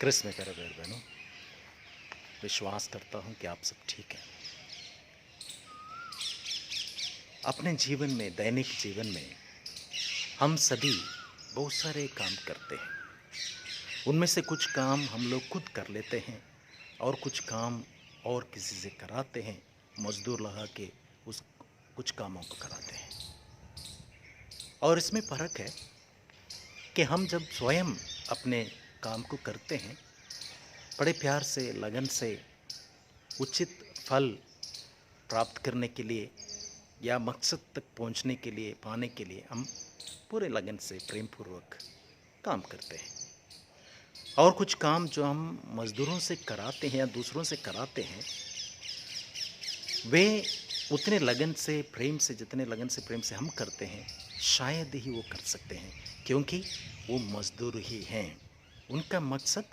Chris में प्यारे भाई बहनों, विश्वास करता हूँ कि आप सब ठीक हैं। अपने जीवन में, दैनिक जीवन में हम सभी बहुत सारे काम करते हैं। उनमें से कुछ काम हम लोग खुद कर लेते हैं और कुछ काम और किसी से कराते हैं, मजदूर लगा के उस कुछ कामों को कराते हैं। और इसमें फ़र्क है कि हम जब स्वयं अपने काम को करते हैं, बड़े प्यार से, लगन से, उचित फल प्राप्त करने के लिए या मकसद तक पहुंचने के लिए, पाने के लिए हम पूरे लगन से, प्रेम पूर्वक काम करते हैं। और कुछ काम जो हम मज़दूरों से कराते हैं या दूसरों से कराते हैं, वे उतने लगन से, प्रेम से, जितने लगन से, प्रेम से हम करते हैं, शायद ही वो कर सकते हैं, क्योंकि वो मज़दूर ही हैं। उनका मकसद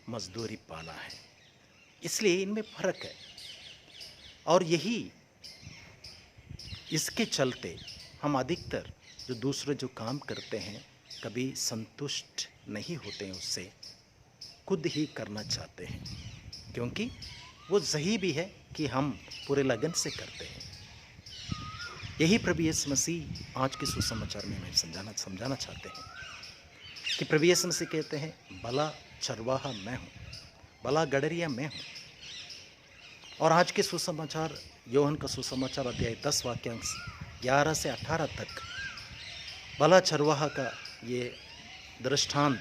मज़दूरी पाना है। इसलिए इनमें फ़र्क है। और यही इसके चलते हम अधिकतर जो दूसरे जो काम करते हैं, कभी संतुष्ट नहीं होते हैं उससे, खुद ही करना चाहते हैं, क्योंकि वो सही भी है कि हम पूरे लगन से करते हैं। यही प्रभु यीशु मसीह आज के सुसमाचार में हमें समझाना चाहते हैं कि प्रभु यीशु मसीह कहते हैं, भला चरवाहा मैं हूँ, भला गडरिया मैं हूँ। और आज के सुसमाचार, योहन का सुसमाचार अध्याय 10 वाक्यांश 11 से 18 तक भला चरवाहा का ये दृष्टांत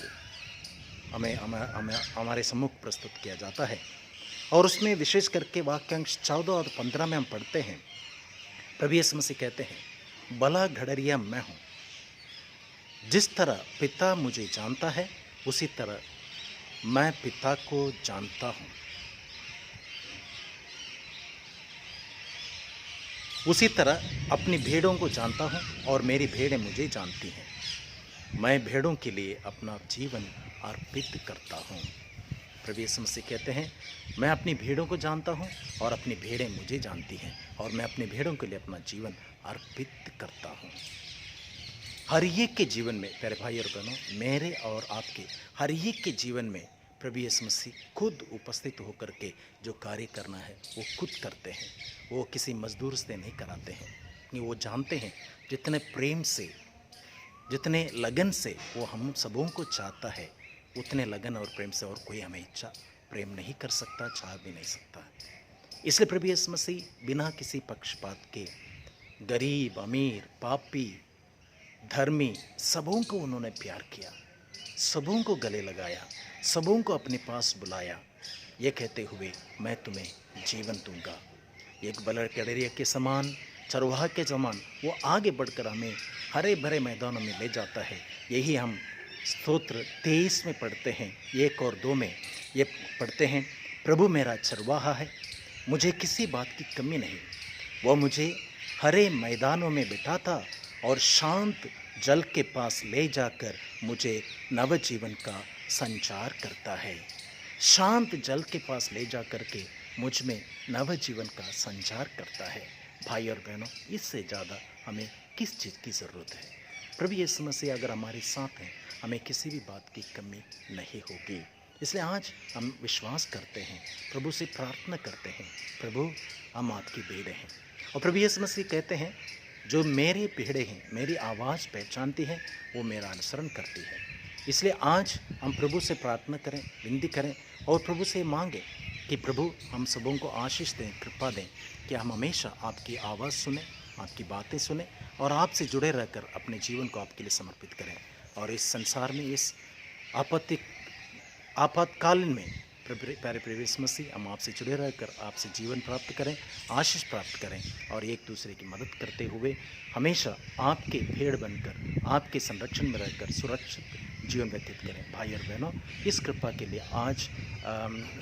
हमारे सम्मुख प्रस्तुत किया जाता है। और उसमें विशेष करके वाक्यांश 14 और 15 में हम पढ़ते हैं, प्रभु यीशु मसीह कहते हैं, भला गडरिया मैं हूँ। जिस तरह पिता मुझे जानता है, उसी तरह मैं पिता को जानता हूँ। उसी तरह अपनी भेड़ों को जानता हूँ और मेरी भेड़ें मुझे जानती हैं। मैं भेड़ों के लिए अपना जीवन अर्पित करता हूँ। प्रभु यीशु मसीह कहते हैं, मैं अपनी भेड़ों को जानता हूँ और अपनी भेड़ें मुझे जानती हैं, और मैं अपनी भेड़ों के लिए अपना जीवन अर्पित करता हूँ। हर एक के जीवन में, प्यारे भाई और बहनों, मेरे और आपके हर एक के जीवन में प्रभु यीशु मसीह खुद उपस्थित होकर के जो कार्य करना है वो खुद करते हैं। वो किसी मजदूर से नहीं कराते हैं, कि वो जानते हैं जितने प्रेम से, जितने लगन से वो हम सबों को चाहता है, उतने लगन और प्रेम से और कोई हमें इच्छा प्रेम नहीं कर सकता, चाह भी नहीं सकता। इसलिए प्रभु यीशु मसीह बिना किसी पक्षपात के गरीब, अमीर, पापी, धर्मी, सबों को उन्होंने प्यार किया, सबों को गले लगाया, सबों को अपने पास बुलाया, ये कहते हुए, मैं तुम्हें जीवन दूंगा। एक बलर गडरिया के समान, चरवाहा के समान वो आगे बढ़कर हमें हरे भरे मैदानों में ले जाता है। यही हम स्तोत्र 23 में पढ़ते हैं, 1 और 2 में ये पढ़ते हैं, प्रभु मेरा चरवाहा है, मुझे किसी बात की कमी नहीं। वह मुझे हरे मैदानों में बिठाता और शांत जल के पास ले जाकर मुझे नवजीवन का संचार करता है। शांत जल के पास ले जाकर के मुझ में नवजीवन का संचार करता है। भाई और बहनों, इससे ज़्यादा हमें किस चीज़ की ज़रूरत है? प्रभु यीशु मसीह अगर हमारे साथ हैं, हमें किसी भी बात की कमी नहीं होगी। इसलिए आज हम विश्वास करते हैं, प्रभु से प्रार्थना करते हैं, प्रभु हम आपकी भेड़ें हैं। और प्रभु यीशु मसीह कहते हैं, जो मेरे भेड़ें हैं, मेरी आवाज़ पहचानती हैं, वो मेरा अनुसरण करती है। इसलिए आज हम प्रभु से प्रार्थना करें, विनती करें और प्रभु से मांगें कि प्रभु हम सबों को आशीष दें, कृपा दें कि हम हमेशा आपकी आवाज़ सुने, आपकी बातें सुने और आपसे जुड़े रहकर अपने जीवन को आपके लिए समर्पित करें। और इस संसार में, इस आपातकालीन में प्यारे प्रभु यीशु मसीह, हम आपसे जुड़े रहकर आपसे जीवन प्राप्त करें, आशीष प्राप्त करें और एक दूसरे की मदद करते हुए हमेशा आपके भेड़ बनकर, आपके संरक्षण में रहकर सुरक्षित जीवन व्यतीत करें। भाई और बहनों, इस कृपा के लिए आज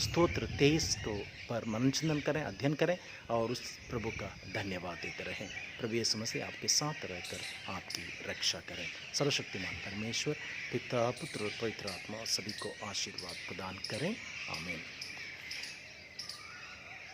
स्तोत्र 23 को पर मनन करें, अध्ययन करें और उस प्रभु का धन्यवाद देते रहें। प्रभु यीशु मसीह आपके साथ रहकर आपकी रक्षा करें। सर्वशक्तिमान परमेश्वर, पिता, पुत्र और पवित्र आत्मा सभी को आशीर्वाद प्रदान करें। आमीन।